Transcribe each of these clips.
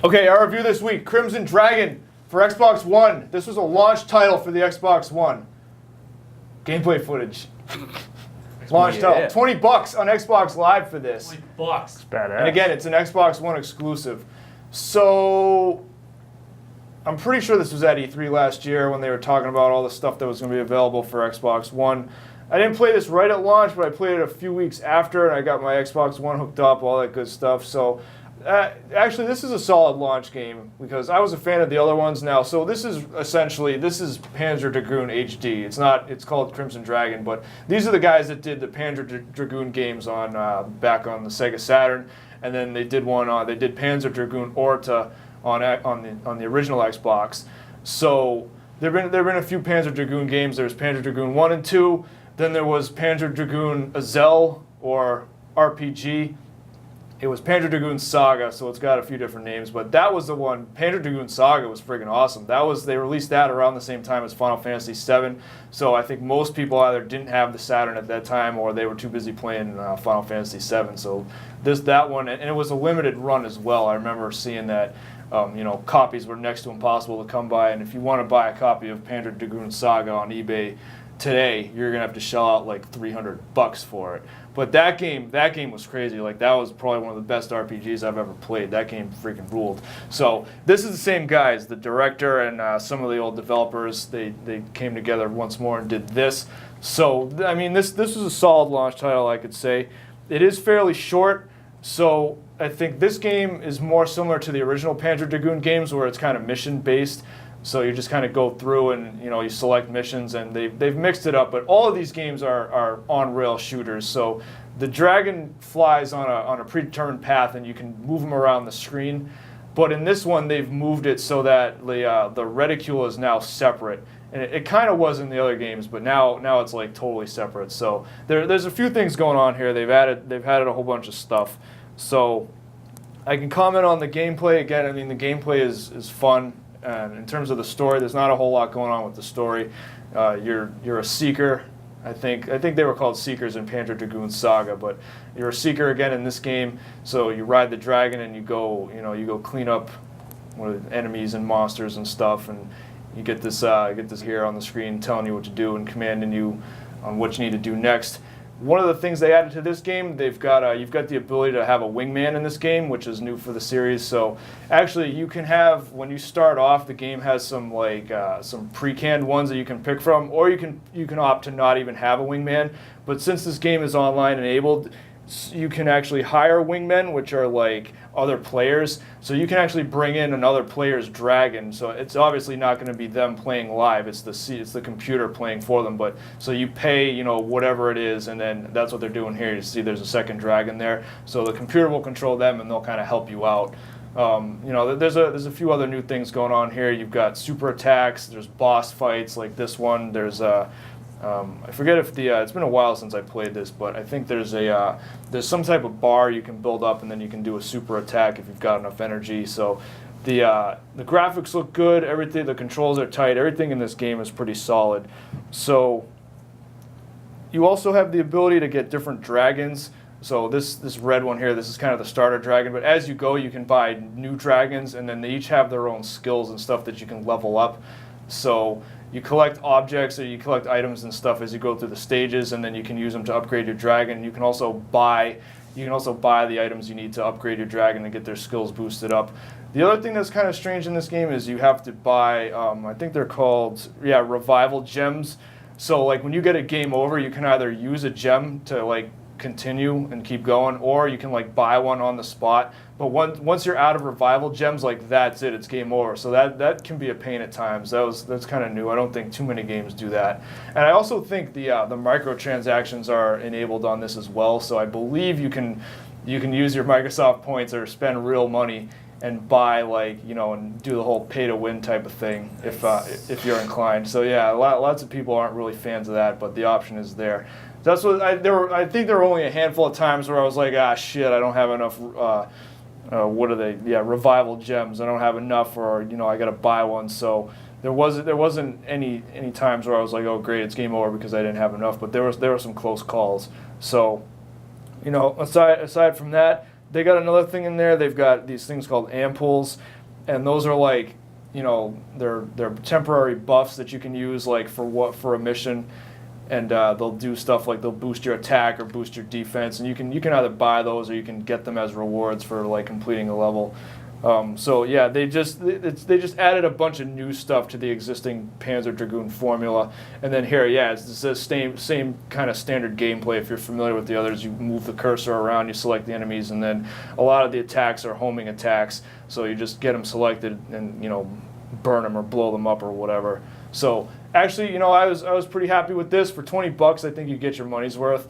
Okay, our review this week, Crimson Dragon for Xbox One. This was a launch title for the Xbox One. Gameplay footage. Launch title. $20 on Xbox Live for this. $20. It's badass. And again, it's an Xbox One exclusive. So I'm pretty sure this was at E3 last year when they were talking about all the stuff that was going to be available for Xbox One. I didn't play this right at launch, but I played it a few weeks after, and I got my Xbox One hooked up, all that good stuff. So actually, this is a solid launch game because I was a fan of the other ones now. So this is Panzer Dragoon HD. It's called Crimson Dragon, but these are the guys that did the Panzer Dragoon games on back on the Sega Saturn, and then they did Panzer Dragoon Orta on the original Xbox. So there've been a few Panzer Dragoon games. There's Panzer Dragoon 1 and 2. Then there was Panzer Dragoon Azel or RPG. It was Panzer Dragoon Saga, so it's got a few different names, but that was the one. Panzer Dragoon Saga was friggin' awesome. They released that around the same time as Final Fantasy VII, so I think most people either didn't have the Saturn at that time or they were too busy playing Final Fantasy VII. So that one, and it was a limited run as well. I remember seeing that. Copies were next to impossible to come by, and if you want to buy a copy of Panzer Dragoon Saga on eBay today, you're gonna have to shell out like $300 for it. But that game was crazy. Like, that was probably one of the best RPGs I've ever played. That game freaking ruled. So this is the same guys, the director and some of the old developers. They came together once more and did this. So I mean, this was a solid launch title, I could say. It is fairly short, so I think this game is more similar to the original Panzer Dragoon games, where it's kind of mission based. So you just kind of go through and you select missions, and they've mixed it up. But all of these games are on-rail shooters. So the dragon flies on a predetermined path, and you can move them around the screen. But in this one, they've moved it so that the reticule is now separate. And it kind of was in the other games, but now it's like totally separate. So there's a few things going on here. They've added a whole bunch of stuff. So I can comment on the gameplay again. I mean, the gameplay is fun. And in terms of the story, there's not a whole lot going on with the story. You're a seeker. I think they were called seekers in Panzer Dragoon Saga, but you're a seeker again in this game. So you ride the dragon and you go clean up enemies and monsters and stuff, and you get this here on the screen telling you what to do and commanding you on what you need to do next. One of the things they added to this game, you've got the ability to have a wingman in this game, which is new for the series. So actually, you can have, when you start off, the game has some pre-canned ones that you can pick from, or you can opt to not even have a wingman. But since this game is online enabled, you can actually hire wingmen, which are like other players. So you can actually bring in another player's dragon. So it's obviously not going to be them playing live. It's the computer playing for them. But so you pay whatever it is, and then that's what they're doing here. You see, there's a second dragon there. So the computer will control them, and they'll kind of help you out. There's a few other new things going on here. You've got super attacks. There's boss fights like this one. There's I forget if it's been a while since I played this, but I think there's some type of bar you can build up, and then you can do a super attack if you've got enough energy. So the graphics look good. Everything, the controls are tight. Everything in this game is pretty solid. So you also have the ability to get different dragons. So this red one here, this is kind of the starter dragon. But as you go, you can buy new dragons, and then they each have their own skills and stuff that you can level up. So you collect objects, or you collect items and stuff as you go through the stages, and then you can use them to upgrade your dragon. You can also buy the items you need to upgrade your dragon and get their skills boosted up. The other thing that's kind of strange in this game is you have to buy, I think they're called, revival gems. So like when you get a game over, you can either use a gem to continue and keep going, or you can buy one on the spot. But once you're out of revival gems, that's it, it's game over. So that can be a pain at times. That's kind of new. I don't think too many games do that. And I also think the microtransactions are enabled on this as well. So I believe you can use your Microsoft points or spend real money and buy and do the whole pay to win type of thing if you're inclined. So yeah, lots of people aren't really fans of that, but the option is there. That's what I think there were only a handful of times where I was like, shit, I don't have enough. What are they? Yeah, revival gems. I don't have enough, or I got to buy one. So there wasn't any times where I was like, oh great, it's game over because I didn't have enough. But there were some close calls. So aside from that, they got another thing in there. They've got these things called ampoules, and those are like, you know, they're temporary buffs that you can use like for a mission, and they'll do stuff like they'll boost your attack or boost your defense, and you can either buy those or you can get them as rewards for like completing a level. So yeah, they just added a bunch of new stuff to the existing Panzer Dragoon formula, and then here, yeah, it's the same kind of standard gameplay. If you're familiar with the others, you move the cursor around, you select the enemies, and then a lot of the attacks are homing attacks. So you just get them selected and, you know, burn them or blow them up or whatever. So actually, you know, I was pretty happy with this. For $20, I think you get your money's worth.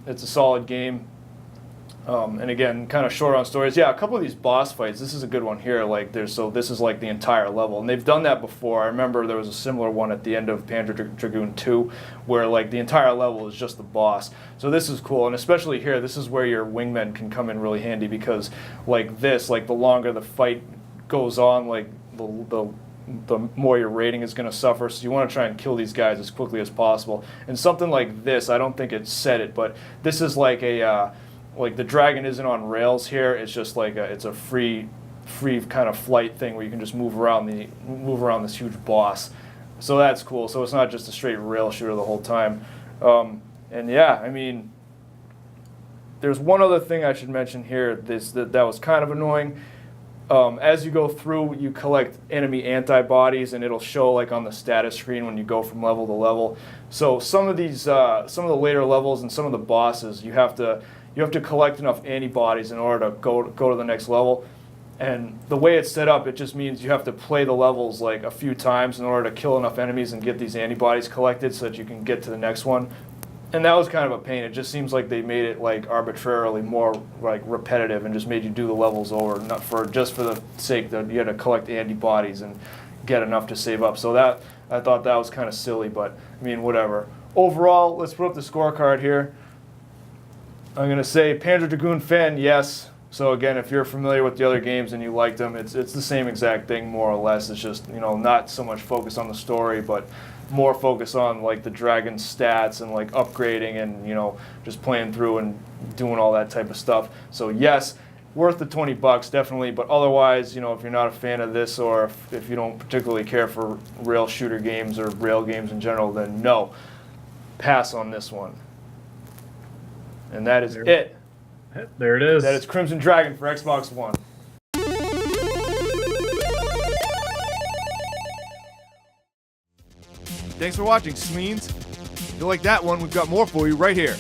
It's a solid game. And again, kind of short on stories. Yeah, a couple of these boss fights. This is a good one here. Like this is like the entire level, and they've done that before. I remember there was a similar one at the end of Panzer Dragoon 2, where like the entire level is just the boss. So this is cool, and especially here, this is where your wingmen can come in really handy, because like this, like the longer the fight goes on, like the more your rating is going to suffer. So you want to try and kill these guys as quickly as possible. And something like this, I don't think it said it, but this is like a like the dragon isn't on rails here. It's just like it's a free kind of flight thing where you can just move around this huge boss. So that's cool. So it's not just a straight rail shooter the whole time. And yeah, I mean, there's one other thing I should mention here. That was kind of annoying. As you go through, you collect enemy antibodies, and it'll show like on the status screen when you go from level to level. So some of these, some of the later levels and some of the bosses, you have to collect enough antibodies in order to go to the next level. And the way it's set up, it just means you have to play the levels like a few times in order to kill enough enemies and get these antibodies collected so that you can get to the next one. And that was kind of a pain. It just seems like they made it like arbitrarily more like repetitive and just made you do the levels over, just for the sake that you had to collect antibodies and get enough to save up. So that, I thought that was kind of silly, but I mean, whatever. Overall, let's put up the scorecard here. I'm going to say Panzer Dragoon fan, yes. So again, if you're familiar with the other games and you liked them, it's the same exact thing more or less. It's just, you know, not so much focus on the story, but more focus on like the dragon stats and like upgrading and, you know, just playing through and doing all that type of stuff. So yes, worth the $20 definitely, but otherwise, you know, if you're not a fan of this, or if you don't particularly care for rail shooter games or rail games in general, then no, pass on this one. And that is it. There it is. That is Crimson Dragon for Xbox One. Thanks for watching, Smeens. If you like that one, we've got more for you right here.